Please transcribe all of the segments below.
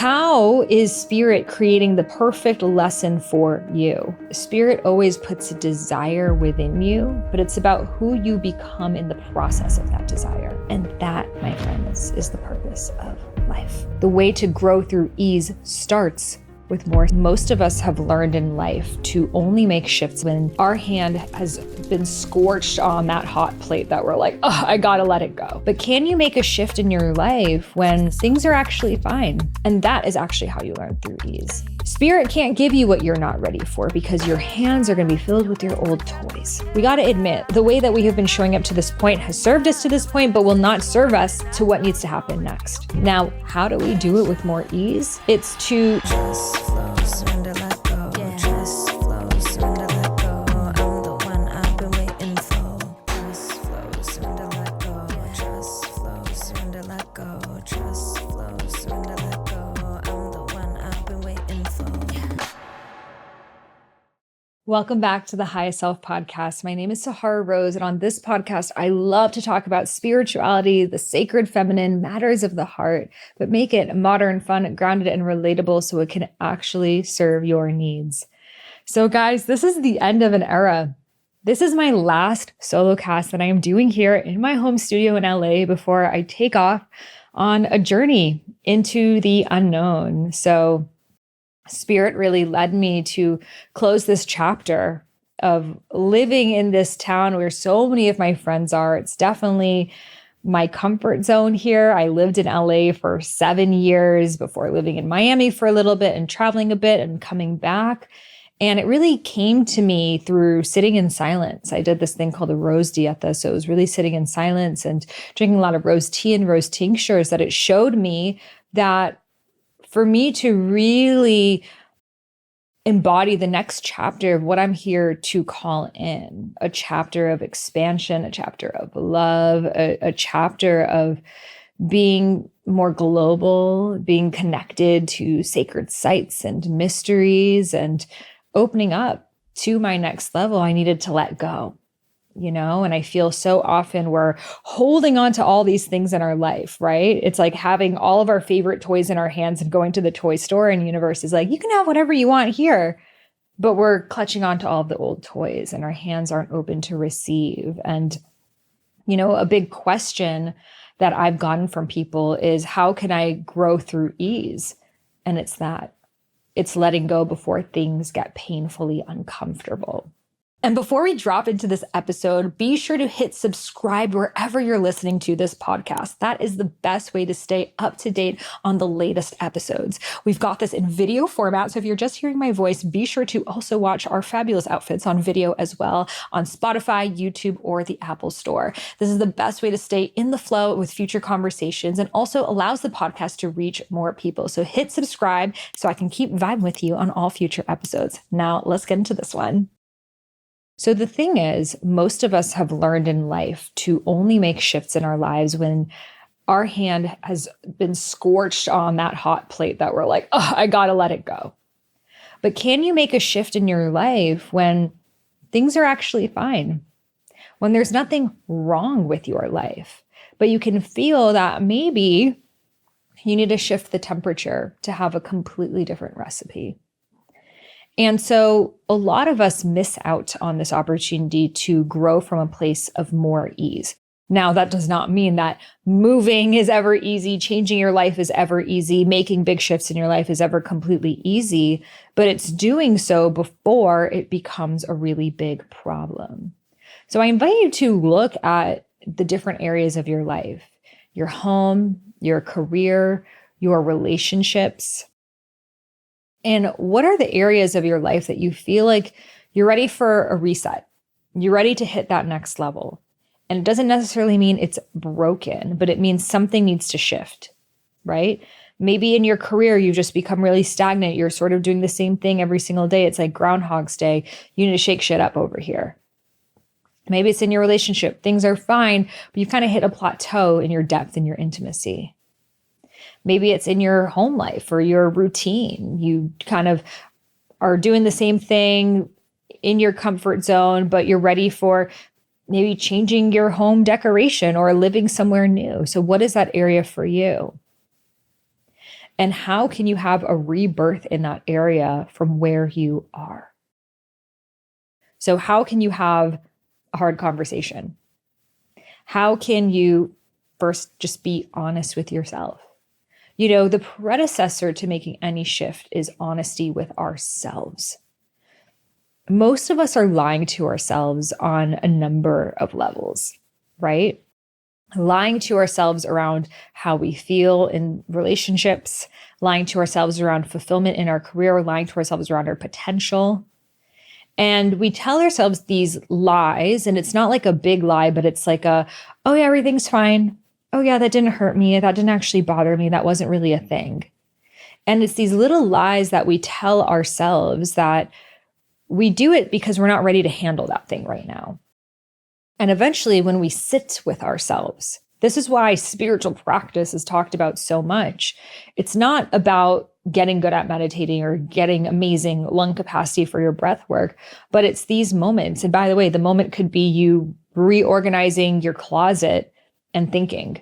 How is Spirit creating the perfect lesson for you? Spirit always puts a desire within you, but it's about who you become in the process of that desire. And that, my friends, is the purpose of life. The way to grow through ease starts with more. Most of us have learned in life to only make shifts when our hand has been scorched on that hot plate that we're like, oh, I gotta let it go. But can you make a shift in your life when things are actually fine? And that is actually how you learn through ease. Spirit can't give you what you're not ready for because your hands are gonna be filled with your old toys. We gotta admit, the way that we have been showing up to this point has served us to this point, but will not serve us to what needs to happen next. Now, how do we do it with more ease? It's to just flow, surrender, let go. Yeah. Just flow, surrender, let go. I'm the one I've been waiting for. Just flow, surrender, let go. Just flow, surrender, let go. Just flow, surrender, let go. I'm the one I've been waiting for. Yeah. Welcome back to the Highest Self Podcast. My name is Sahara Rose, and on this podcast, I love to talk about spirituality, the sacred feminine, matters of the heart, but make it modern, fun, grounded, and relatable so it can actually serve your needs. So guys, this is the end of an era. This is my last solo cast that I am doing here in my home studio in LA before I take off on a journey into the unknown. So Spirit really led me to close this chapter of living in this town where so many of my friends are. It's definitely my comfort zone here. I lived in LA for 7 years before living in Miami for a little bit and traveling a bit and coming back. And it really came to me through sitting in silence. I did this thing called a rose dieta. So it was really sitting in silence and drinking a lot of rose tea and rose tinctures that it showed me that for me to really embody the next chapter of what I'm here to call in, a chapter of expansion, a chapter of love, a chapter of being more global, being connected to sacred sites and mysteries and opening up to my next level, I needed to let go. And I feel so often we're holding on to all these things in our life, right? It's like having all of our favorite toys in our hands and going to the toy store, and the universe is like, you can have whatever you want here. But we're clutching on to all of the old toys and our hands aren't open to receive. And, a big question that I've gotten from people is, how can I grow through ease? And it's letting go before things get painfully uncomfortable. And before we drop into this episode, be sure to hit subscribe wherever you're listening to this podcast. That is the best way to stay up to date on the latest episodes. We've got this in video format, so if you're just hearing my voice, be sure to also watch our fabulous outfits on video as well on Spotify, YouTube, or the Apple Store. This is the best way to stay in the flow with future conversations and also allows the podcast to reach more people. So hit subscribe so I can keep vibing with you on all future episodes. Now, let's get into this one. So the thing is, most of us have learned in life to only make shifts in our lives when our hand has been scorched on that hot plate that we're like, oh, I gotta let it go. But can you make a shift in your life when things are actually fine? When there's nothing wrong with your life, but you can feel that maybe you need to shift the temperature to have a completely different recipe. And so a lot of us miss out on this opportunity to grow from a place of more ease. Now, that does not mean that moving is ever easy, changing your life is ever easy, making big shifts in your life is ever completely easy, but it's doing so before it becomes a really big problem. So I invite you to look at the different areas of your life, your home, your career, your relationships. And what are the areas of your life that you feel like you're ready for a reset? You're ready to hit that next level. And it doesn't necessarily mean it's broken, but it means something needs to shift, right? Maybe in your career, you just become really stagnant. You're sort of doing the same thing every single day. It's like Groundhog's Day. You need to shake shit up over here. Maybe it's in your relationship. Things are fine, but you've kind of hit a plateau in your depth and your intimacy. Maybe it's in your home life or your routine. You kind of are doing the same thing in your comfort zone, but you're ready for maybe changing your home decoration or living somewhere new. So what is that area for you? And how can you have a rebirth in that area from where you are? So how can you have a hard conversation? How can you first just be honest with yourself? The predecessor to making any shift is honesty with ourselves. Most of us are lying to ourselves on a number of levels, right? Lying to ourselves around how we feel in relationships, lying to ourselves around fulfillment in our career, lying to ourselves around our potential. And we tell ourselves these lies, and it's not like a big lie, but it's like oh yeah, everything's fine. Oh yeah, that didn't hurt me. That didn't actually bother me. That wasn't really a thing. And it's these little lies that we tell ourselves that we do it because we're not ready to handle that thing right now. And eventually, when we sit with ourselves, this is why spiritual practice is talked about so much. It's not about getting good at meditating or getting amazing lung capacity for your breath work, but it's these moments. And by the way, the moment could be you reorganizing your closet and thinking.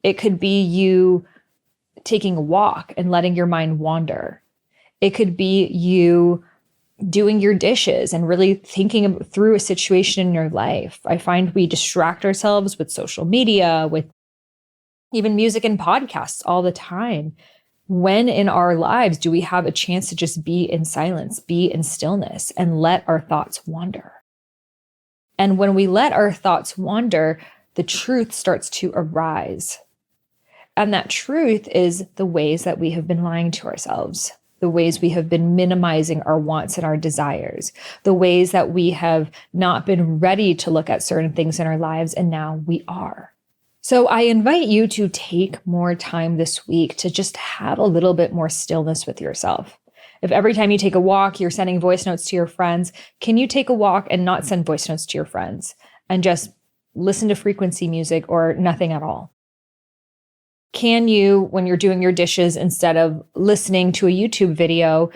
It could be you taking a walk and letting your mind wander. It could be you doing your dishes and really thinking through a situation in your life. I find we distract ourselves with social media, with even music and podcasts all the time. When in our lives do we have a chance to just be in silence, be in stillness, and let our thoughts wander? And when we let our thoughts wander, the truth starts to arise. And that truth is the ways that we have been lying to ourselves, the ways we have been minimizing our wants and our desires, the ways that we have not been ready to look at certain things in our lives, and now we are. So I invite you to take more time this week to just have a little bit more stillness with yourself. If every time you take a walk, you're sending voice notes to your friends, can you take a walk and not send voice notes to your friends and just listen to frequency music or nothing at all? Can you, when you're doing your dishes, instead of listening to a YouTube video,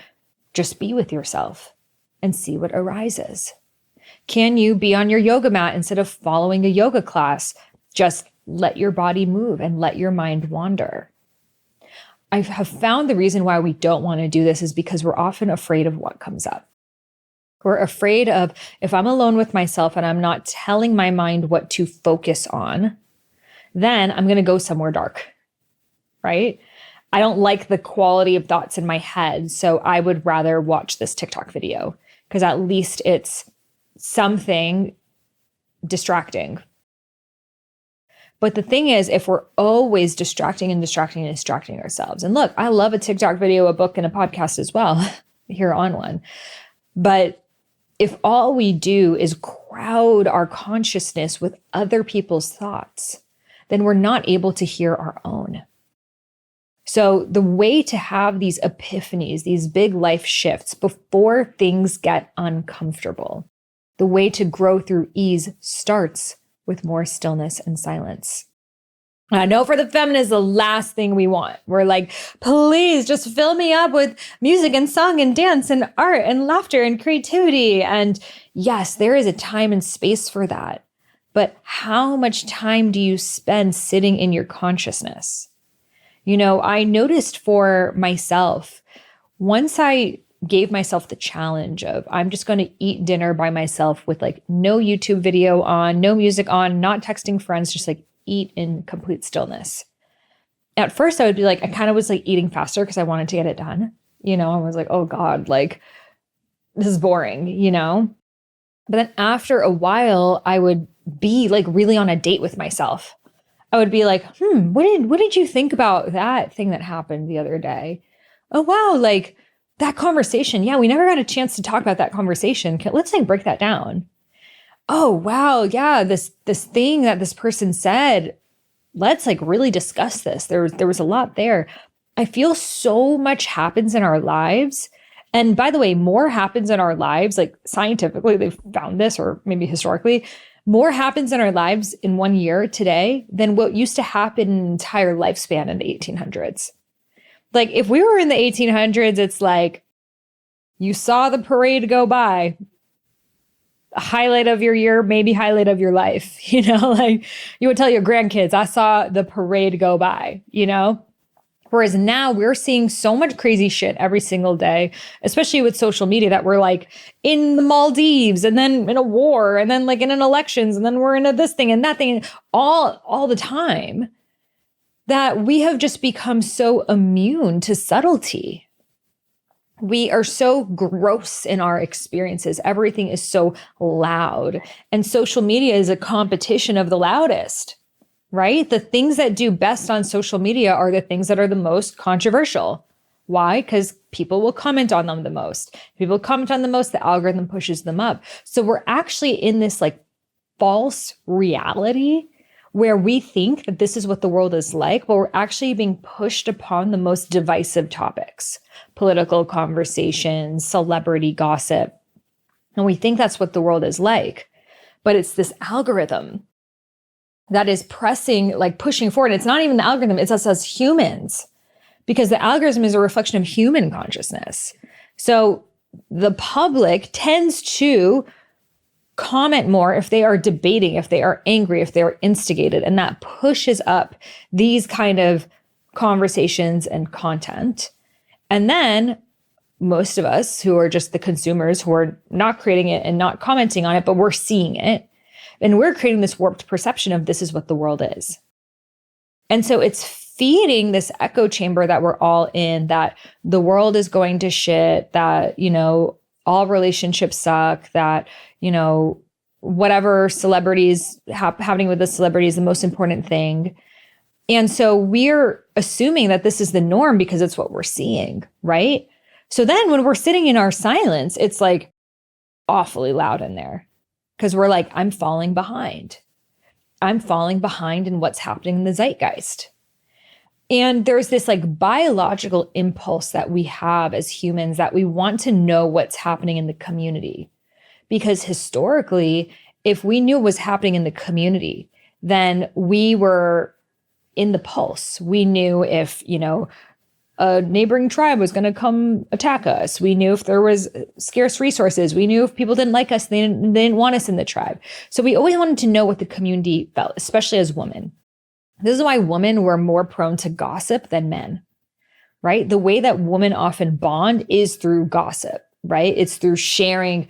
just be with yourself and see what arises? Can you be on your yoga mat instead of following a yoga class? Just let your body move and let your mind wander. I have found the reason why we don't want to do this is because we're often afraid of what comes up. We're afraid of, if I'm alone with myself and I'm not telling my mind what to focus on, then I'm going to go somewhere dark, right? I don't like the quality of thoughts in my head, so I would rather watch this TikTok video because at least it's something distracting. But the thing is, if we're always distracting ourselves, and look, I love a TikTok video, a book, and a podcast as well, here on one. But if all we do is crowd our consciousness with other people's thoughts, then we're not able to hear our own. So the way to have these epiphanies, these big life shifts before things get uncomfortable, the way to grow through ease starts with more stillness and silence. I know for the feminists, the last thing we want. We're like, please just fill me up with music and song and dance and art and laughter and creativity. And yes, there is a time and space for that. But how much time do you spend sitting in your consciousness? I noticed for myself, once I gave myself the challenge of I'm just going to eat dinner by myself with like no YouTube video on, no music on, not texting friends, just like eat in complete stillness. At first I would be like, I kind of was like eating faster because I wanted to get it done. I was like, oh God, like this is boring, But then after a while I would be like really on a date with myself. I would be like, what did you think about that thing that happened the other day? Oh, wow. Like that conversation. Yeah, we never got a chance to talk about that conversation. Let's like break that down. Oh, wow. Yeah. This thing that this person said, let's like really discuss this. There was a lot there. I feel so much happens in our lives. And by the way, more happens in our lives, like scientifically, they've found this, or maybe historically, more happens in our lives in 1 year today than what used to happen in an entire lifespan in the 1800s. Like if we were in the 1800s, it's like you saw the parade go by, a highlight of your year, maybe highlight of your life, like you would tell your grandkids, I saw the parade go by, Whereas now we're seeing so much crazy shit every single day, especially with social media, that we're like in the Maldives and then in a war and then like in an elections and then we're into this thing and that thing all the time, that we have just become so immune to subtlety. We are so gross in our experiences. Everything is so loud. And social media is a competition of the loudest, right? The things that do best on social media are the things that are the most controversial. Why? Because people will comment on them the most. People comment on the most, the algorithm pushes them up. So we're actually in this like false reality where we think that this is what the world is like, but we're actually being pushed upon the most divisive topics, political conversations, celebrity gossip. And we think that's what the world is like, but it's this algorithm that is pushing forward. It's not even the algorithm, it's us as humans, because the algorithm is a reflection of human consciousness. So the public tends to comment more if they are debating, if they are angry, if they are instigated, and that pushes up these kind of conversations and content. And then most of us who are just the consumers, who are not creating it and not commenting on it, but we're seeing it, and we're creating this warped perception of this is what the world is. And so it's feeding this echo chamber that we're all in, that the world is going to shit, that, all relationships suck, that, whatever celebrities happening with the celebrity is the most important thing. And so we're assuming that this is the norm because it's what we're seeing, right? So then when we're sitting in our silence, it's like awfully loud in there because we're like, I'm falling behind. I'm falling behind in what's happening in the zeitgeist. And there's this like biological impulse that we have as humans that we want to know what's happening in the community. Because historically, if we knew what was happening in the community, then we were in the pulse. We knew if, a neighboring tribe was going to come attack us. We knew if there was scarce resources. We knew if people didn't like us, they didn't want us in the tribe. So we always wanted to know what the community felt, especially as women. This is why women were more prone to gossip than men, right? The way that women often bond is through gossip, right? It's through sharing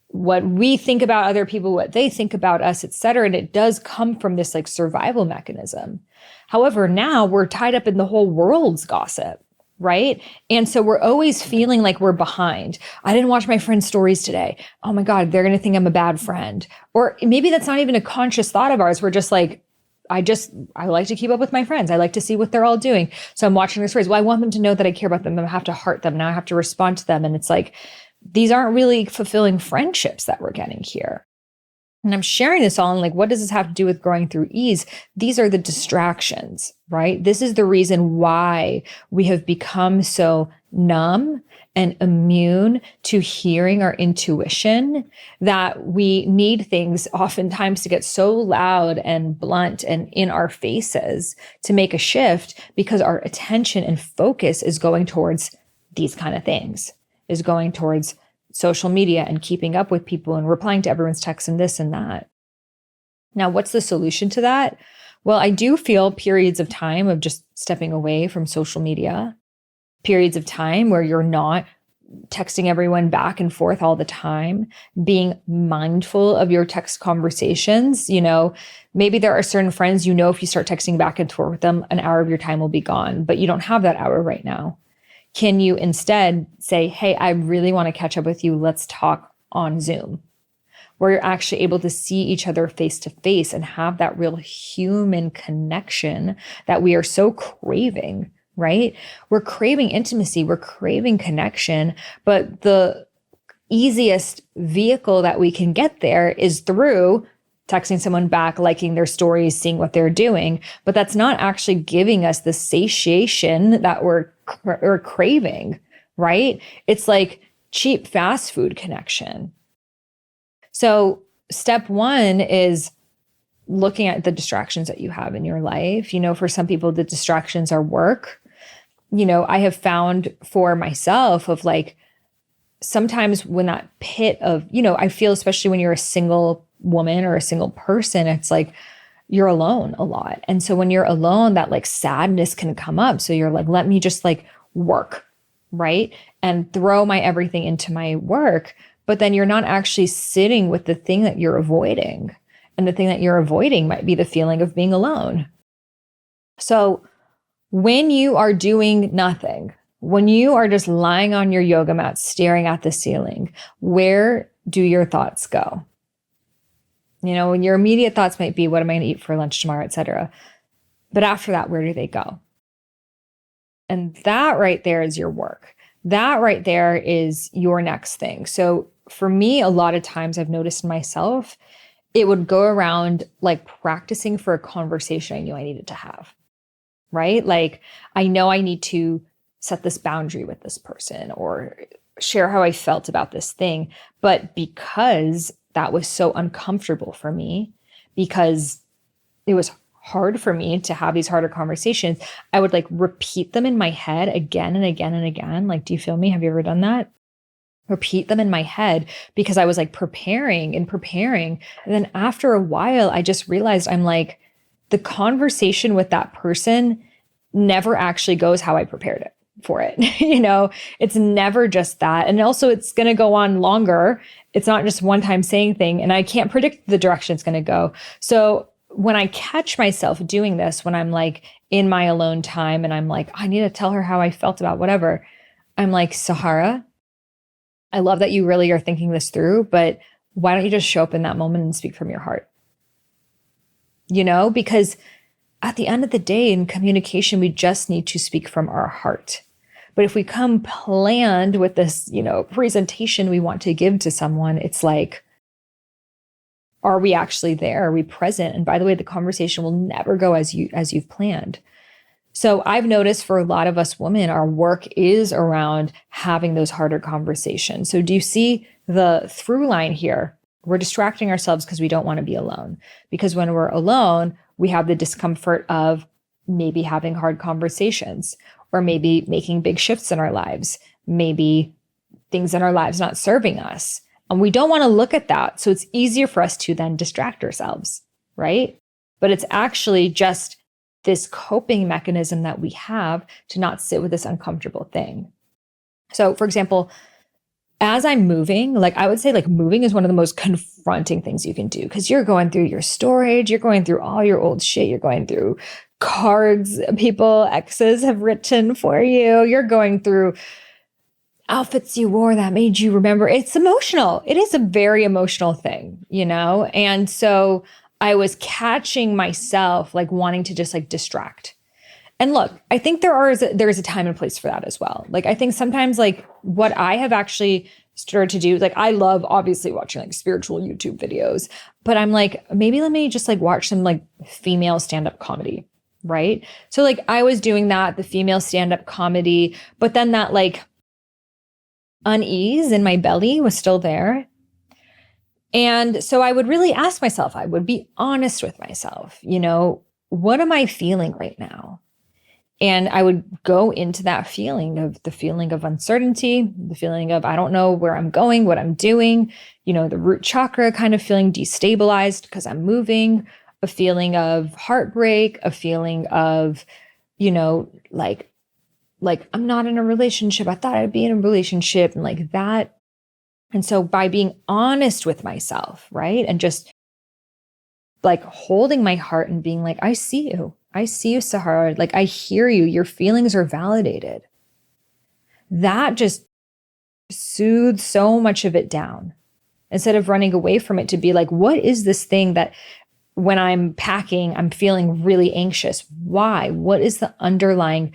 what we think about other people, what they think about us, et cetera. And it does come from this like survival mechanism. However, now we're tied up in the whole world's gossip, right? And so we're always feeling like we're behind. I didn't watch my friend's stories today. Oh my God, they're going to think I'm a bad friend. Or maybe that's not even a conscious thought of ours. We're just like, I like to keep up with my friends. I like to see what they're all doing. So I'm watching their stories. Well, I want them to know that I care about them. I have to heart them. Now I have to respond to them. And it's like, these aren't really fulfilling friendships that we're getting here. And I'm sharing this all, and like, what does this have to do with growing through ease? These are the distractions, right? This is the reason why we have become so numb and immune to hearing our intuition, that we need things oftentimes to get so loud and blunt and in our faces to make a shift, because our attention and focus is going towards these kind of things, is going towards social media and keeping up with people and replying to everyone's texts and this and that. Now, what's the solution to that? Well, I do feel periods of time of just stepping away from social media, periods of time where you're not texting everyone back and forth all the time, being mindful of your text conversations. Maybe there are certain friends, if you start texting back and forth with them, an hour of your time will be gone, but you don't have that hour right now. Can you instead say, hey, I really want to catch up with you. Let's talk on Zoom, where you're actually able to see each other face to face and have that real human connection that we are so craving, right? We're craving intimacy. We're craving connection. But the easiest vehicle that we can get there is through texting someone back, liking their stories, seeing what they're doing. But that's not actually giving us the satiation that we're craving, right? It's like cheap fast food connection. So step one is looking at the distractions that you have in your life. For some people, the distractions are work. I have found for myself of like, sometimes when that pit of, I feel, especially when you're a single woman or a single person, it's like, you're alone a lot. And so when you're alone, that like sadness can come up. So you're like, let me just like work, right? And throw my everything into my work. But then you're not actually sitting with the thing that you're avoiding. And the thing that you're avoiding might be the feeling of being alone. So when you are doing nothing, when you are just lying on your yoga mat, staring at the ceiling, where do your thoughts go? You know, when your immediate thoughts might be, what am I going to eat for lunch tomorrow, etc. But after that, where do they go? And that right there is your work. That right there is your next thing. So for me, a lot of times I've noticed in myself, it would go around like practicing for a conversation I knew I needed to have, right? Like I know I need to set this boundary with this person or share how I felt about this thing. But because that was so uncomfortable for me, because it was hard for me to have these harder conversations, I would like repeat them in my head again and again and again. Like, do you feel me? Have you ever done that? Repeat them in my head because I was like preparing. And then after a while, I just realized I'm like, the conversation with that person never actually goes how I prepared it for it. You know, it's never just that. And also it's going to go on longer. It's not just one time saying thing. And I can't predict the direction it's going to go. So when I catch myself doing this, when I'm like in my alone time and I'm like, I need to tell her how I felt about whatever, I'm like, Sahara, I love that you really are thinking this through, but why don't you just show up in that moment and speak from your heart? You know, because at the end of the day in communication, we just need to speak from our heart. But if we come planned with this, you know, presentation we want to give to someone, it's like, are we actually there? Are we present? And by the way, the conversation will never go as you've planned. So I've noticed for a lot of us women, our work is around having those harder conversations. So do you see the through line here? We're distracting ourselves because we don't want to be alone. Because when we're alone, we have the discomfort of maybe having hard conversations or maybe making big shifts in our lives, maybe things in our lives not serving us. And we don't want to look at that. So it's easier for us to then distract ourselves, right? But it's actually just this coping mechanism that we have to not sit with this uncomfortable thing. So for example, as I'm moving, like I would say like moving is one of the most confronting things you can do because you're going through your storage, you're going through all your old shit, you're going through cards people, exes have written for you, you're going through outfits you wore that made you remember. It's emotional. It is a very emotional thing, you know? And so I was catching myself like wanting to just like distract. And look, I think there is a time and place for that as well. Like, I think sometimes like what I have actually started to do, like I love obviously watching like spiritual YouTube videos, but I'm like, maybe let me just like watch some like female stand-up comedy, right? So like I was doing that, the female stand-up comedy, but then that like unease in my belly was still there. And so I would really ask myself, I would be honest with myself, you know, what am I feeling right now? And I would go into that feeling of the feeling of uncertainty, the feeling of, I don't know where I'm going, what I'm doing, you know, the root chakra kind of feeling destabilized because I'm moving, a feeling of heartbreak, a feeling of, you know, like I'm not in a relationship. I thought I'd be in a relationship and like that. And so by being honest with myself, right? And just like holding my heart and being like, I see you. I see you, Sahara. Like, I hear you. Your feelings are validated. That just soothes so much of it down. Instead of running away from it to be like, what is this thing that when I'm packing, I'm feeling really anxious? Why? What is the underlying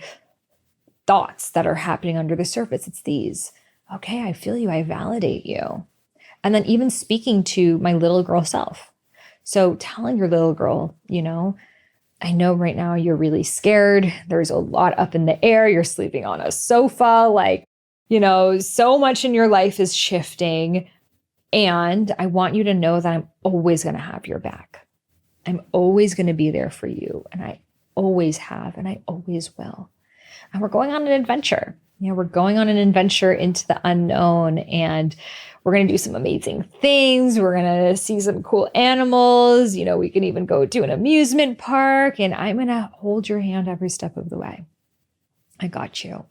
thoughts that are happening under the surface? It's these. Okay, I feel you. I validate you. And then even speaking to my little girl self. So telling your little girl, you know, I know right now you're really scared. There's a lot up in the air. You're sleeping on a sofa. Like, you know, so much in your life is shifting. And I want you to know that I'm always going to have your back. I'm always going to be there for you. And I always have, and I always will. And we're going on an adventure. We're going on an adventure into the unknown, and we're going to do some amazing things. We're going to see some cool animals. We can even go to an amusement park, and I'm going to hold your hand every step of the way. I got you.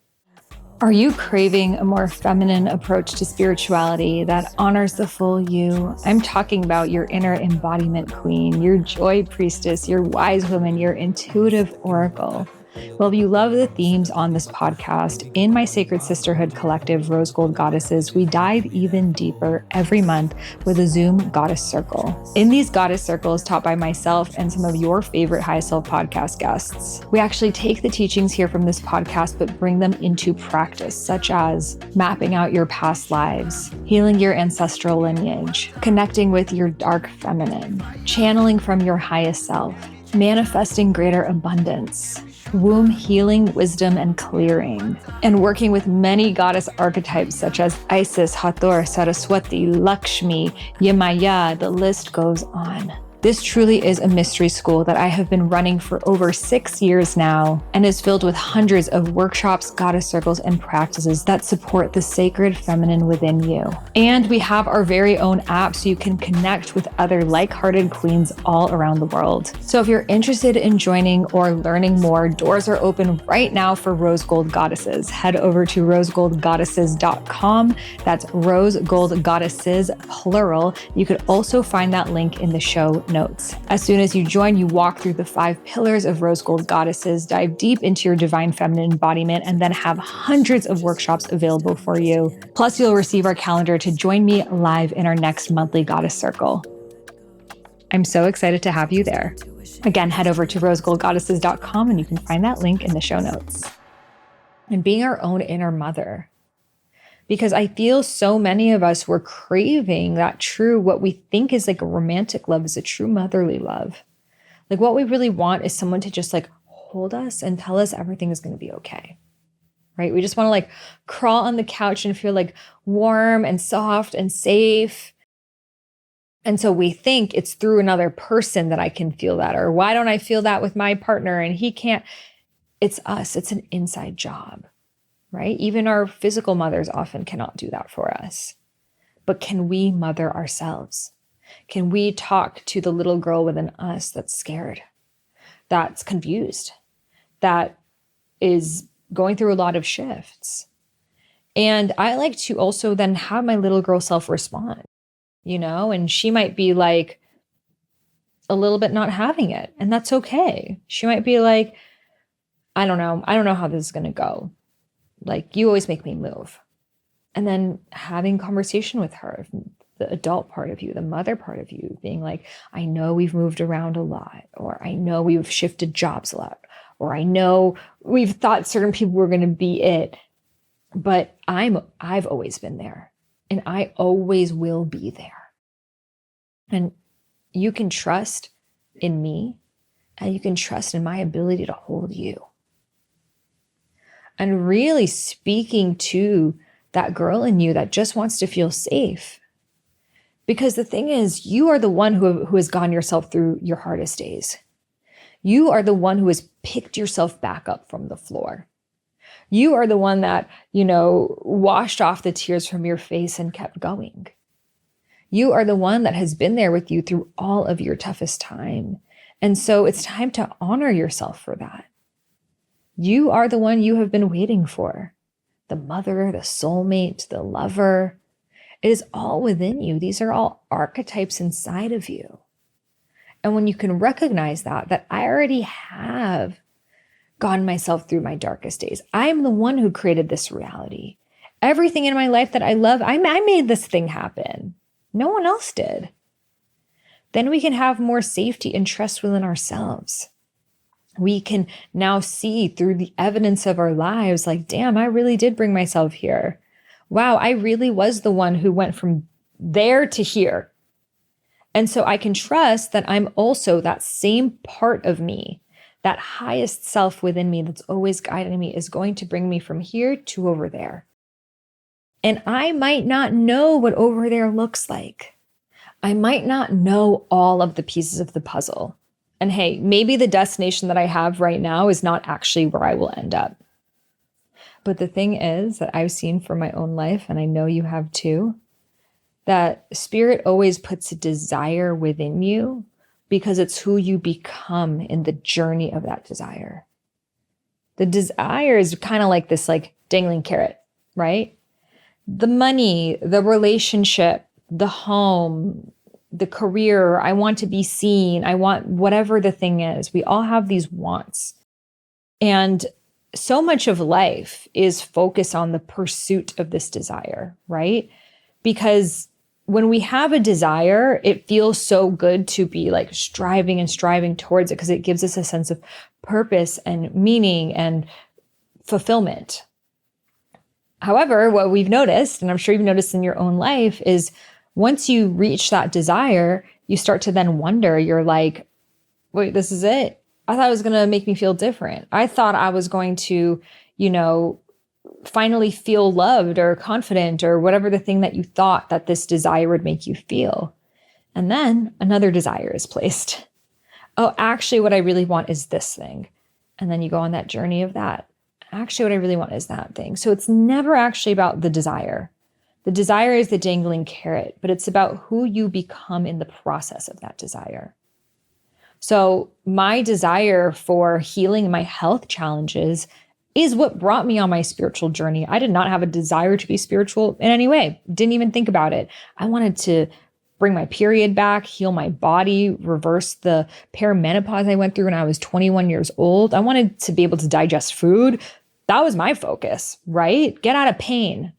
Are you craving a more feminine approach to spirituality that honors the full you? I'm talking about your inner embodiment queen, your joy priestess, your wise woman, your intuitive oracle. Well, if you love the themes on this podcast, in my Sacred Sisterhood collective, Rose Gold Goddesses, we dive even deeper every month with a Zoom Goddess Circle. In these Goddess Circles, taught by myself and some of your favorite High Self podcast guests, we actually take the teachings here from this podcast, but bring them into practice, such as mapping out your past lives, healing your ancestral lineage, connecting with your dark feminine, channeling from your highest self, manifesting greater abundance, womb healing, wisdom, and clearing, and working with many goddess archetypes such as Isis, Hathor, Saraswati, Lakshmi, Yemaya, the list goes on. This truly is a mystery school that I have been running for over 6 years now and is filled with hundreds of workshops, goddess circles, and practices that support the sacred feminine within you. And we have our very own app so you can connect with other like-hearted queens all around the world. So if you're interested in joining or learning more, doors are open right now for Rose Gold Goddesses. Head over to rosegoldgoddesses.com. That's Rose Gold Goddesses, plural. You could also find that link in the show notes. As soon as you join, you walk through the 5 pillars of Rose Gold Goddesses, dive deep into your divine feminine embodiment, and then have hundreds of workshops available for you. Plus, you'll receive our calendar to join me live in our next monthly Goddess Circle. I'm so excited to have you there. Again, head over to rosegoldgoddesses.com and you can find that link in the show notes. And being our own inner mother. Because I feel so many of us were craving that true, what we think is like a romantic love is a true motherly love. Like what we really want is someone to just like hold us and tell us everything is going to be okay, right? We just want to like crawl on the couch and feel like warm and soft and safe. And so we think it's through another person that I can feel that, or why don't I feel that with my partner and he can't? It's us. It's an inside job. Right? Even our physical mothers often cannot do that for us. But can we mother ourselves? Can we talk to the little girl within us that's scared, that's confused, that is going through a lot of shifts? And I like to also then have my little girl self respond, and she might be like a little bit not having it. And that's okay. She might be like, I don't know how this is going to go. Like, you always make me move. And then having conversation with her, the adult part of you, the mother part of you, being like, I know we've moved around a lot, or I know we've shifted jobs a lot, or I know we've thought certain people were going to be it, but I've always been there, and I always will be there. And you can trust in me, and you can trust in my ability to hold you. And really speaking to that girl in you that just wants to feel safe. Because the thing is, you are the one who has gotten yourself through your hardest days. You are the one who has picked yourself back up from the floor. You are the one that, washed off the tears from your face and kept going. You are the one that has been there with you through all of your toughest time. And so it's time to honor yourself for that. You are the one you have been waiting for. The mother, the soulmate, the lover. It is all within you. These are all archetypes inside of you. And when you can recognize that I already have gotten myself through my darkest days. I am the one who created this reality. Everything in my life that I love, I made this thing happen. No one else did. Then we can have more safety and trust within ourselves. We can now see through the evidence of our lives, like, damn, I really did bring myself here. Wow, I really was the one who went from there to here. And so I can trust that I'm also that same part of me, that highest self within me that's always guiding me is going to bring me from here to over there. And I might not know what over there looks like. I might not know all of the pieces of the puzzle. And hey, maybe the destination that I have right now is not actually where I will end up. But the thing is that I've seen for my own life, and I know you have too, that spirit always puts a desire within you because it's who you become in the journey of that desire. The desire is kind of like this like dangling carrot, right? The money, the relationship, the home, the career, I want to be seen. I want whatever the thing is. We all have these wants. And so much of life is focused on the pursuit of this desire, right? Because when we have a desire, it feels so good to be like striving and striving towards it because it gives us a sense of purpose and meaning and fulfillment. However, what we've noticed, and I'm sure you've noticed in your own life, is once you reach that desire, you start to then wonder, you're like, wait, this is it? I thought it was going to make me feel different. I thought I was going to, finally feel loved or confident or whatever the thing that you thought that this desire would make you feel. And then another desire is placed. Oh, actually, what I really want is this thing. And then you go on that journey of that. Actually, what I really want is that thing. So it's never actually about the desire. The desire is the dangling carrot, but it's about who you become in the process of that desire. So my desire for healing my health challenges is what brought me on my spiritual journey. I did not have a desire to be spiritual in any way. Didn't even think about it. I wanted to bring my period back, heal my body, reverse the perimenopause I went through when I was 21 years old. I wanted to be able to digest food. That was my focus, right? Get out of pain.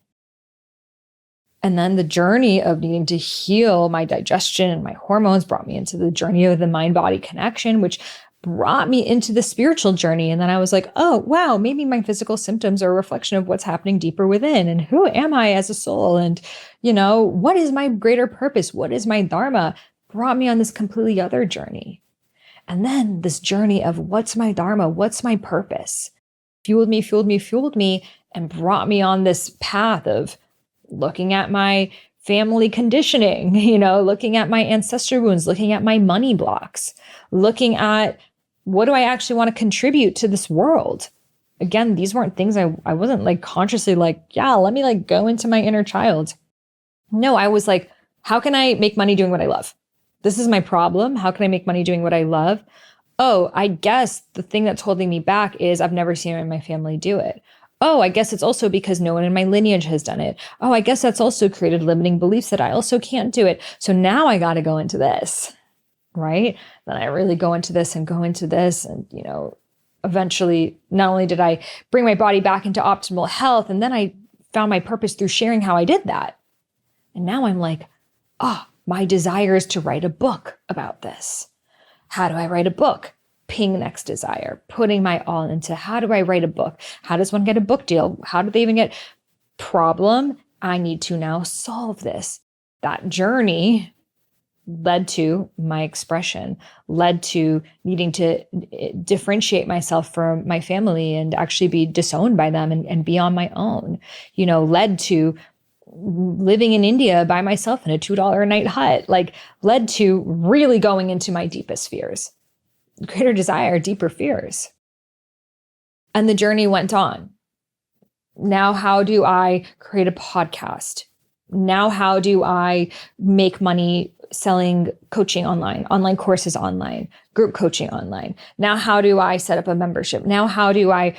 And then the journey of needing to heal my digestion and my hormones brought me into the journey of the mind-body connection, which brought me into the spiritual journey. And then I was like, oh, wow, maybe my physical symptoms are a reflection of what's happening deeper within. And who am I as a soul? And, what is my greater purpose? What is my dharma? Brought me on this completely other journey. And then this journey of what's my dharma? What's my purpose? Fueled me, and brought me on this path of looking at my family conditioning, looking at my ancestor wounds, looking at my money blocks, looking at what do I actually want to contribute to this world? Again, these weren't things I wasn't like consciously like, yeah, let me like go into my inner child. No, I was like, how can I make money doing what I love? This is my problem. How can I make money doing what I love? Oh, I guess the thing that's holding me back is I've never seen my family do it. Oh, I guess it's also because no one in my lineage has done it. Oh, I guess that's also created limiting beliefs that I also can't do it. So now I got to go into this, right? Then I really go into this. And, eventually not only did I bring my body back into optimal health, and then I found my purpose through sharing how I did that. And now I'm like, my desire is to write a book about this. How do I write a book? Ping next desire, putting my all into how do I write a book? How does one get a book deal? How do they even get problem? I need to now solve this. That journey led to my expression, led to needing to differentiate myself from my family and actually be disowned by them and be on my own, led to living in India by myself in a $2 a night hut, led to really going into my deepest fears. Greater desire, deeper fears. And the journey went on. Now, how do I create a podcast? Now, how do I make money selling coaching online courses online, group coaching online? Now, how do I set up a membership? Now, how do I,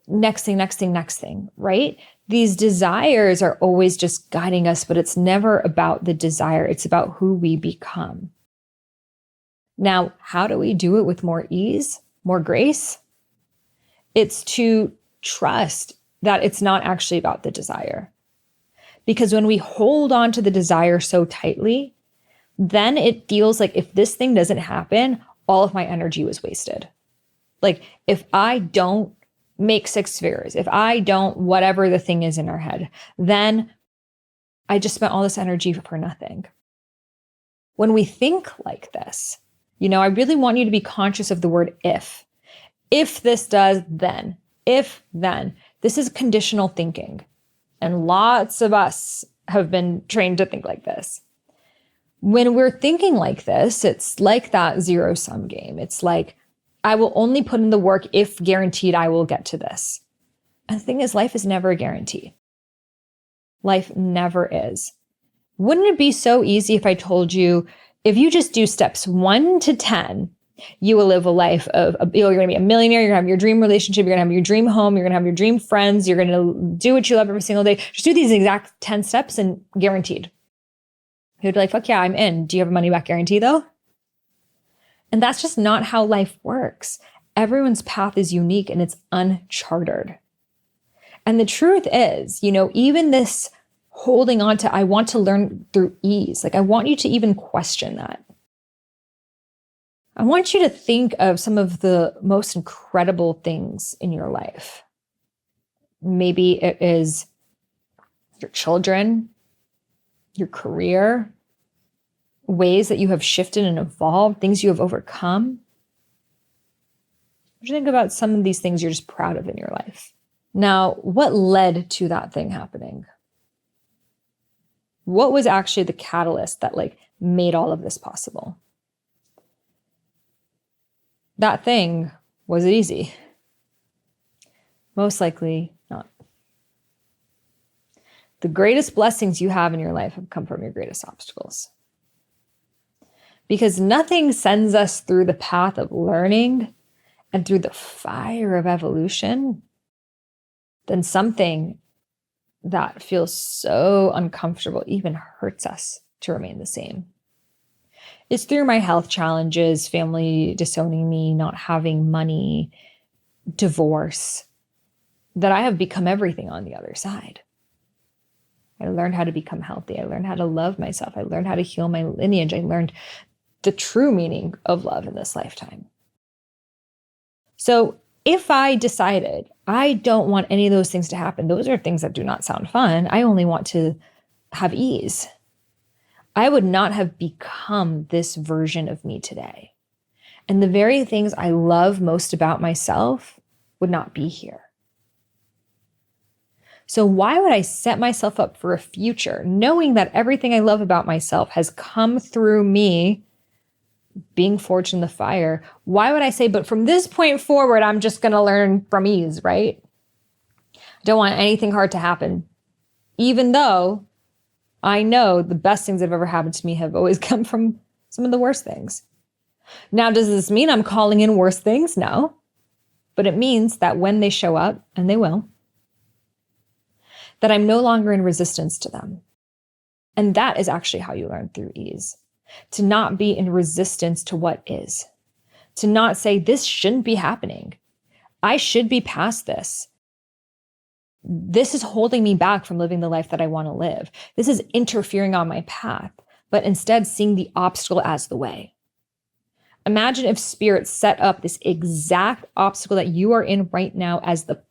next thing, right? These desires are always just guiding us, but it's never about the desire. It's about who we become. Now, how do we do it with more ease, more grace? It's to trust that it's not actually about the desire. Because when we hold on to the desire so tightly, then it feels like if this thing doesn't happen, all of my energy was wasted. Like if I don't make 6 figures, if I don't whatever the thing is in our head, then I just spent all this energy for nothing. When we think like this, I really want you to be conscious of the word if. If this does, then. If, then. This is conditional thinking. And lots of us have been trained to think like this. When we're thinking like this, it's like that zero-sum game. It's like, I will only put in the work if guaranteed I will get to this. And the thing is, life is never a guarantee. Life never is. Wouldn't it be so easy if I told you, if you just do steps 1 to 10, you will live a life of, you're going to be a millionaire, you're going to have your dream relationship, you're going to have your dream home, you're going to have your dream friends, you're going to do what you love every single day. Just do these exact 10 steps and guaranteed. You'd be like, fuck yeah, I'm in. Do you have a money back guarantee though? And that's just not how life works. Everyone's path is unique and it's uncharted. And the truth is, even this holding on to, I want to learn through ease. Like, I want you to even question that. I want you to think of some of the most incredible things in your life. Maybe it is your children, your career, ways that you have shifted and evolved, things you have overcome. What do you think about some of these things you're just proud of in your life? Now, what led to that thing happening? What was actually the catalyst that made all of this possible? That thing, was it easy? Most likely not. The greatest blessings you have in your life have come from your greatest obstacles. Because nothing sends us through the path of learning and through the fire of evolution than something that feels so uncomfortable, even hurts us to remain the same. It's through my health challenges, family disowning me, not having money, divorce, that I have become everything on the other side. I learned how to become healthy. I learned how to love myself. I learned how to heal my lineage. I learned the true meaning of love in this lifetime. So if I decided I don't want any of those things to happen, those are things that do not sound fun. I only want to have ease. I would not have become this version of me today. And the very things I love most about myself would not be here. So why would I set myself up for a future knowing that everything I love about myself has come through me being forged in the fire? Why would I say, but from this point forward, I'm just going to learn from ease, right? I don't want anything hard to happen, even though I know the best things that have ever happened to me have always come from some of the worst things. Now, does this mean I'm calling in worse things? No. But it means that when they show up, and they will, that I'm no longer in resistance to them. And that is actually how you learn through ease. To not be in resistance to what is. To not say, this shouldn't be happening. I should be past this. This is holding me back from living the life that I want to live. This is interfering on my path, but instead seeing the obstacle as the way. Imagine if Spirit set up this exact obstacle that you are in right now as the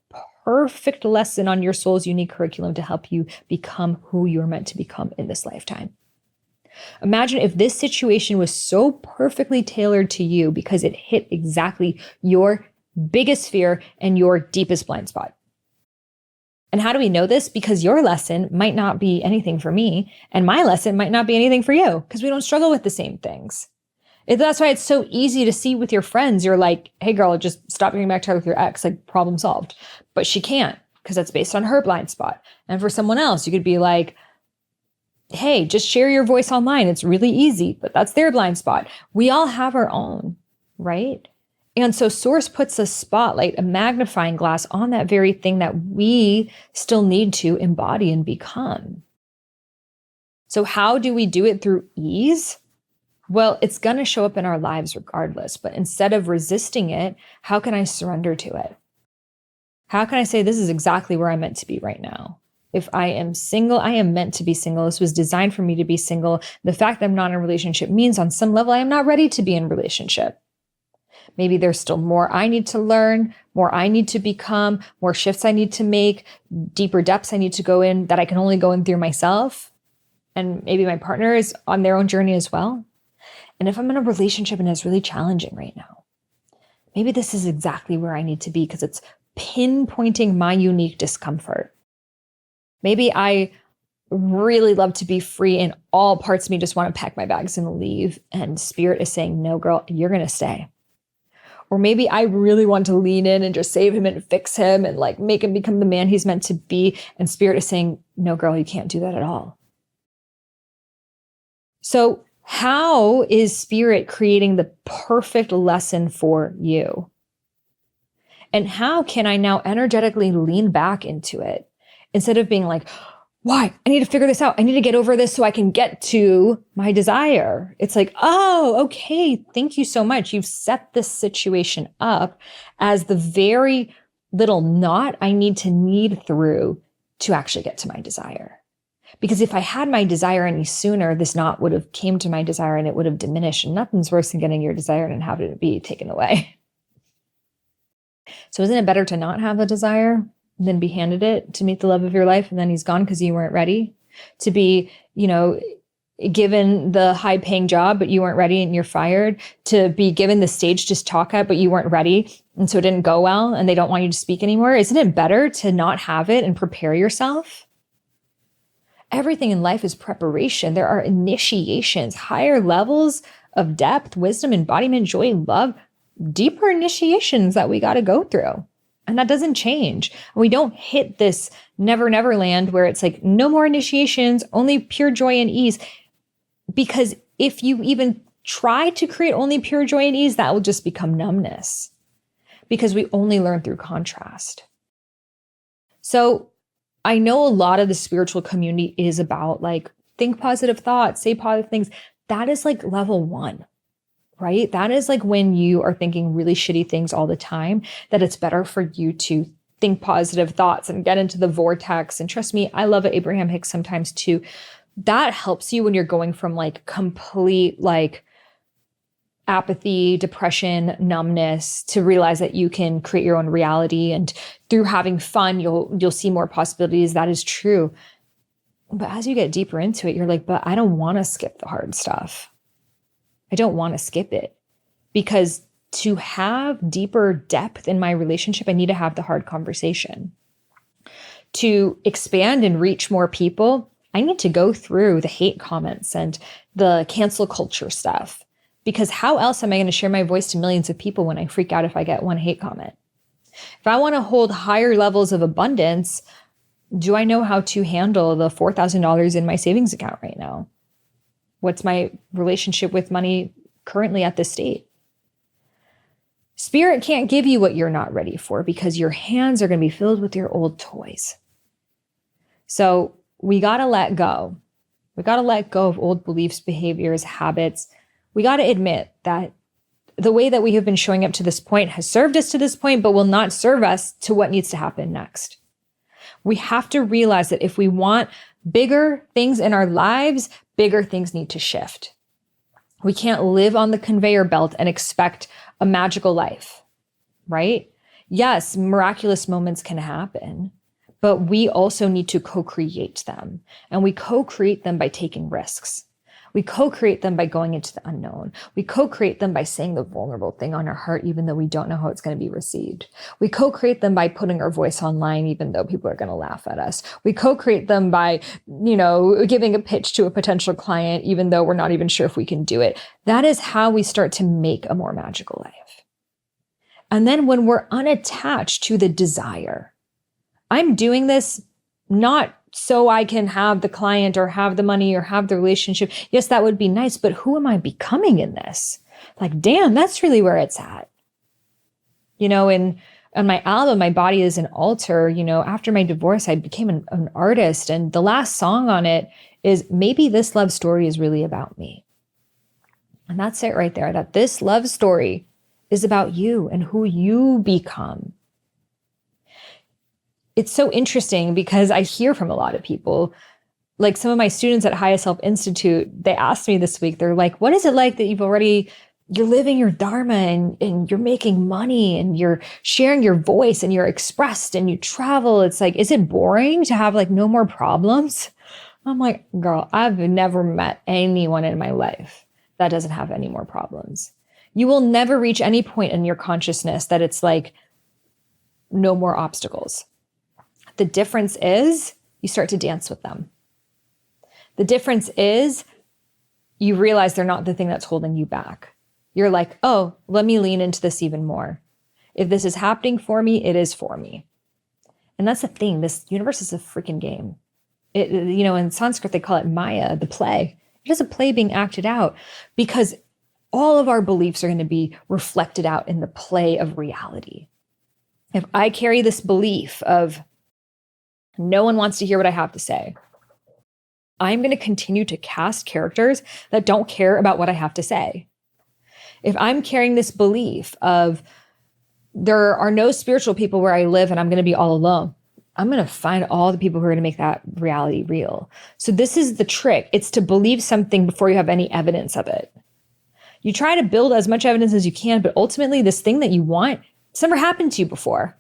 perfect lesson on your soul's unique curriculum to help you become who you're meant to become in this lifetime. Imagine if this situation was so perfectly tailored to you because it hit exactly your biggest fear and your deepest blind spot. And how do we know this? Because your lesson might not be anything for me, and my lesson might not be anything for you, because we don't struggle with the same things. That's why it's so easy to see with your friends. You're like, hey girl, just stop getting back together with your ex, problem solved. But she can't, because that's based on her blind spot. And for someone else, you could be like, hey, just share your voice online. It's really easy, but that's their blind spot. We all have our own, right? And so Source puts a spotlight, a magnifying glass on that very thing that we still need to embody and become. So how do we do it through ease? Well, it's going to show up in our lives regardless, but instead of resisting it, how can I surrender to it? How can I say, this is exactly where I'm meant to be right now? If I am single, I am meant to be single. This was designed for me to be single. The fact that I'm not in a relationship means on some level, I am not ready to be in a relationship. Maybe there's still more I need to learn, more I need to become, more shifts I need to make, deeper depths I need to go in that I can only go in through myself. And maybe my partner is on their own journey as well. And if I'm in a relationship and it's really challenging right now, maybe this is exactly where I need to be because it's pinpointing my unique discomfort. Maybe I really love to be free and all parts of me just want to pack my bags and leave. And Spirit is saying, no, girl, you're going to stay. Or maybe I really want to lean in and just save him and fix him and like make him become the man he's meant to be. And Spirit is saying, no, girl, you can't do that at all. So how is Spirit creating the perfect lesson for you? And how can I now energetically lean back into it instead of being like, why? I need to figure this out. I need to get over this so I can get to my desire. It's like, oh, okay. Thank you so much. You've set this situation up as the very little knot I need to knead through to actually get to my desire. Because if I had my desire any sooner, this knot would have came to my desire and it would have diminished. And nothing's worse than getting your desire and having it be taken away. So isn't it better to not have a desire than be handed it, to meet the love of your life and then he's gone because you weren't ready? To be, given the high paying job, but you weren't ready and you're fired? To be given the stage to talk at, but you weren't ready and so it didn't go well and they don't want you to speak anymore? Isn't it better to not have it and prepare yourself? Everything in life is preparation. There are initiations, higher levels of depth, wisdom, embodiment, joy, love, deeper initiations that we got to go through. And that doesn't change. We don't hit this never land where it's like no more initiations, only pure joy and ease. Because if you even try to create only pure joy and ease, that will just become numbness because we only learn through contrast. So I know a lot of the spiritual community is about like, think positive thoughts, say positive things. That is like level 1. Right? That is like when you are thinking really shitty things all the time, that it's better for you to think positive thoughts and get into the vortex. And trust me, I love Abraham Hicks sometimes too. That helps you when you're going from like complete like apathy, depression, numbness to realize that you can create your own reality. And through having fun, you'll see more possibilities. That is true. But as you get deeper into it, you're like, but I don't want to skip the hard stuff. I don't want to skip it because to have deeper depth in my relationship, I need to have the hard conversation. To expand and reach more people, I need to go through the hate comments and the cancel culture stuff, because how else am I going to share my voice to millions of people when I freak out if I get one hate comment? If I want to hold higher levels of abundance, do I know how to handle the $4,000 in my savings account right now? What's my relationship with money currently at this state? Spirit can't give you what you're not ready for because your hands are going to be filled with your old toys. So we got to let go. We got to let go of old beliefs, behaviors, habits. We got to admit that the way that we have been showing up to this point has served us to this point, but will not serve us to what needs to happen next. We have to realize that if we want bigger things in our lives, bigger things need to shift. We can't live on the conveyor belt and expect a magical life, right? Yes, miraculous moments can happen, but we also need to co-create them. And we co-create them by taking risks. We co-create them by going into the unknown. We co-create them by saying the vulnerable thing on our heart, even though we don't know how it's going to be received. We co-create them by putting our voice online, even though people are going to laugh at us. We co-create them by, giving a pitch to a potential client, even though we're not even sure if we can do it. That is how we start to make a more magical life. And then when we're unattached to the desire, I'm doing this not so I can have the client or have the money or have the relationship. Yes, that would be nice, but who am I becoming in this? Like, damn, that's really where it's at. On my album, My Body is an Altar, after my divorce, I became an artist. And the last song on it is Maybe This Love Story is Really About Me. And that's it right there, that this love story is about you and who you become. It's so interesting because I hear from a lot of people, like some of my students at Highest Self Institute, they asked me this week, they're like, what is it like that you're living your dharma and you're making money and you're sharing your voice and you're expressed and you travel? It's like, is it boring to have like no more problems? I'm like, girl, I've never met anyone in my life that doesn't have any more problems. You will never reach any point in your consciousness that it's like no more obstacles. The difference is you start to dance with them. The difference is you realize they're not the thing that's holding you back. You're like, oh, let me lean into this even more. If this is happening for me, it is for me. And that's the thing. This universe is a freaking game. In Sanskrit, they call it Maya, the play. It is a play being acted out because all of our beliefs are going to be reflected out in the play of reality. If I carry this belief of no one wants to hear what I have to say, I'm going to continue to cast characters that don't care about what I have to say. If I'm carrying this belief of there are no spiritual people where I live and I'm going to be all alone, I'm going to find all the people who are going to make that reality real. So this is the trick. It's to believe something before you have any evidence of it. You try to build as much evidence as you can, but ultimately this thing that you want, it's never happened to you before.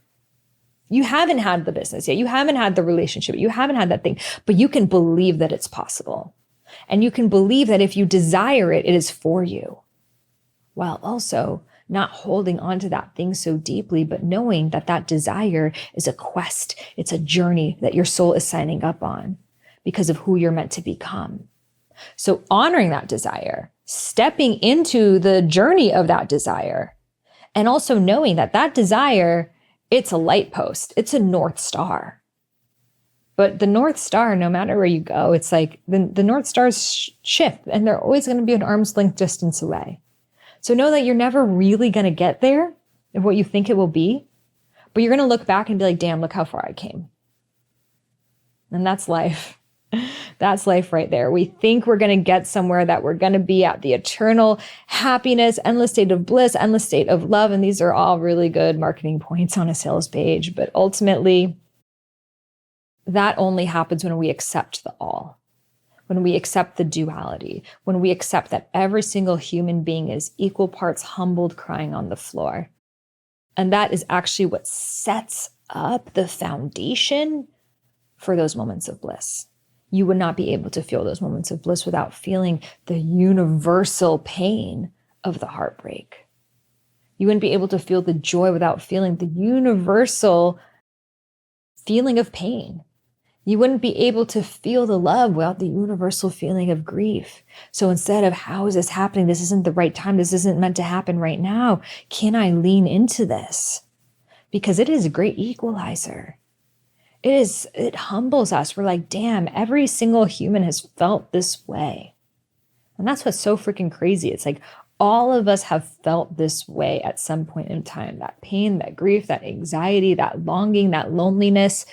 You haven't had the business yet. You haven't had the relationship. You haven't had that thing, but you can believe that it's possible. And you can believe that if you desire it, it is for you, while also not holding on to that thing so deeply, but knowing that that desire is a quest. It's a journey that your soul is signing up on because of who you're meant to become. So honoring that desire, stepping into the journey of that desire, and also knowing that that desire, it's a light post. It's a North Star. But the North Star, no matter where you go, it's like the North Stars shift and they're always going to be an arm's length distance away. So know that you're never really going to get there of what you think it will be, but you're going to look back and be like, damn, look how far I came. And that's life. That's life right there. We think we're going to get somewhere, that we're going to be at the eternal happiness, endless state of bliss, endless state of love. And these are all really good marketing points on a sales page. But ultimately, that only happens when we accept the all. When we accept the duality, when we accept that every single human being is equal parts humbled, crying on the floor. And that is actually what sets up the foundation for those moments of bliss. You would not be able to feel those moments of bliss without feeling the universal pain of the heartbreak. You wouldn't be able to feel the joy without feeling the universal feeling of pain. You wouldn't be able to feel the love without the universal feeling of grief. So instead of, how is this happening? This isn't the right time. This isn't meant to happen right now. Can I lean into this? Because it is a great equalizer. It humbles us. We're like, damn, every single human has felt this way. And that's what's so freaking crazy. It's like all of us have felt this way at some point in time. That pain, that grief, that anxiety, that longing, that loneliness.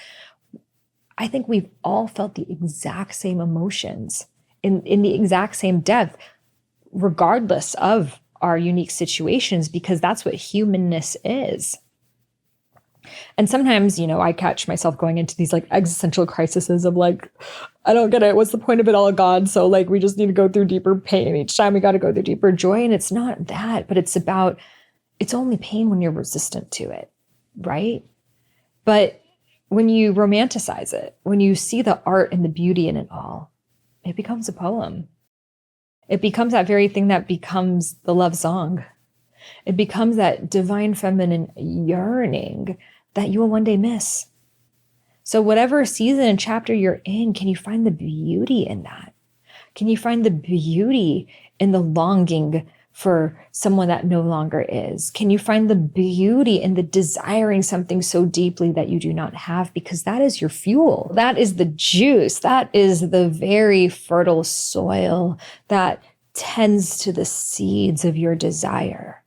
I think we've all felt the exact same emotions in the exact same depth, regardless of our unique situations, because that's what humanness is. And sometimes, I catch myself going into these like existential crises of like, I don't get it. What's the point of it all, God? So like, we just need to go through deeper pain. Each time we got to go through deeper joy. And it's not that, but it's only pain when you're resistant to it, right? But when you romanticize it, when you see the art and the beauty in it all, it becomes a poem. It becomes that very thing that becomes the love song. It becomes that divine feminine yearning that you will one day miss. So whatever season and chapter you're in, can you find the beauty in that? Can you find the beauty in the longing for someone that no longer is? Can you find the beauty in the desiring something so deeply that you do not have? Because that is your fuel. That is the juice. That is the very fertile soil that tends to the seeds of your desire.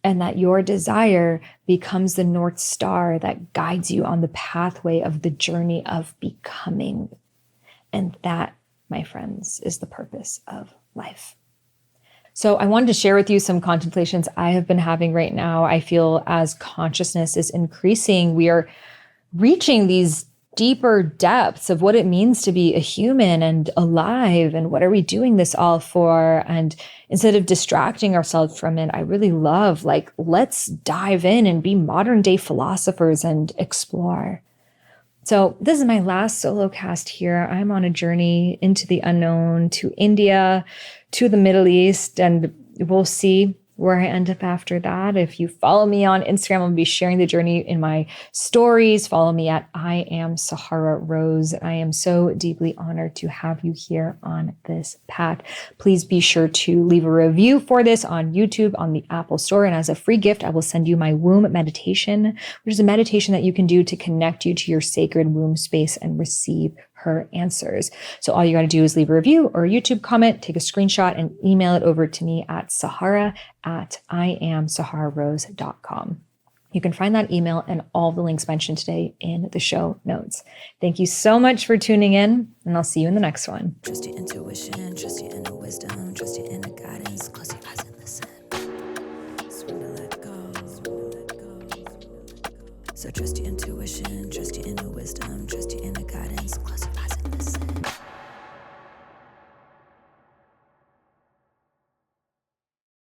And that your desire becomes the North Star that guides you on the pathway of the journey of becoming. And that, my friends, is the purpose of life. So I wanted to share with you some contemplations I have been having right now. I feel as consciousness is increasing, we are reaching these deeper depths of what it means to be a human and alive, and what are we doing this all for? And instead of distracting ourselves from it, I really love, like, let's dive in and be modern day philosophers and explore. So this is my last solo cast here. I'm on a journey into the unknown, to India, to the Middle East, and we'll see where I end up after that. If you follow me on Instagram, I'll be sharing the journey in my stories. Follow me at I am Sahara Rose. I am so deeply honored to have you here on this path. Please be sure to leave a review for this on YouTube, on the Apple Store. And as a free gift, I will send you my womb meditation, which is a meditation that you can do to connect you to your sacred womb space and receive her answers. So all you got to do is leave a review or a YouTube comment, take a screenshot and email it over to me at sahara@iamsahararose.com. You can find that email and all the links mentioned today in the show notes. Thank you so much for tuning in, and I'll see you in the next one. Trust your intuition, trust your inner wisdom, trust your inner guidance. Close your eyes and listen. Surrender, let go. So trust your intuition, trust your inner wisdom, trust your inner guidance. Close your eyes and listen.